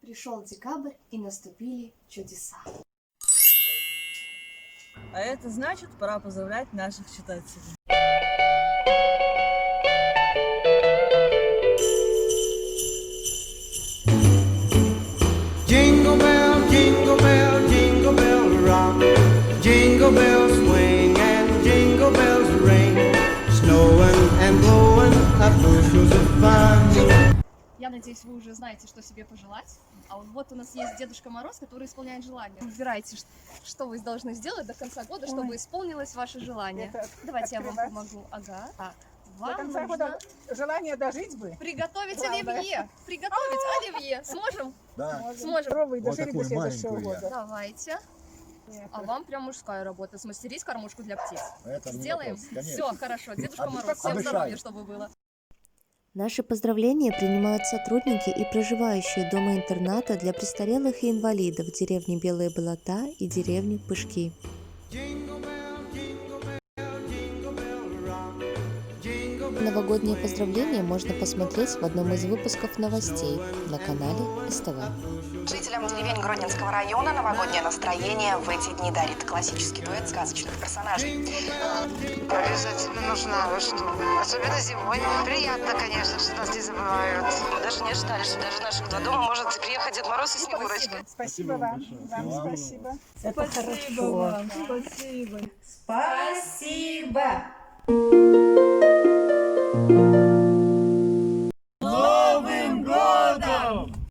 Пришел декабрь, и наступили чудеса. А это значит, пора поздравлять наших читателей. Jingle bell, jingle bell rock. Jingle bells swing and jingle bells ring. Snowing and blowing up bushels of fun. Я надеюсь, вы уже знаете, что себе пожелать. А вот у нас есть Дедушка Мороз, который исполняет желания. Выбирайте, что вы должны сделать до конца года, чтобы исполнилось ваше желание. Давайте я вам помогу. Ага. Так, До вам конца нужно года желание дожить бы. приготовить Главное. оливье. Приготовить оливье. Сможем? Да. Сможем. Здоровый, Вот дожили до такую следующего маленькую я. года. Давайте. Нет. А вам прям мужская работа. Смастерить кормушку для птиц. Это не Сделаем? вопрос, конечно. Все, хорошо. Дедушка Мороз, всем Обещаю. здоровья, чтобы было. Наши поздравления принимают сотрудники и проживающие дома-интерната для престарелых и инвалидов деревни Белые Болота и деревни Пышки. Jingle bell, jingle bell, jingle bell rock. Jingle bell Новогодние поздравления можно посмотреть в одном из выпусков новостей на канале СТВ. Жителям деревень Гродненского района новогоднее настроение в эти дни дарит классический дуэт сказочных персонажей. Обязательно нужна, вы что? Особенно зимой. Приятно, конечно, что нас не забывают. Даже не ожидали, что даже в наших два дома может приехать Дед Мороз и Снегурочка. Спасибо вам. Вам спасибо. Это хорошо. Вам. Спасибо. Спасибо!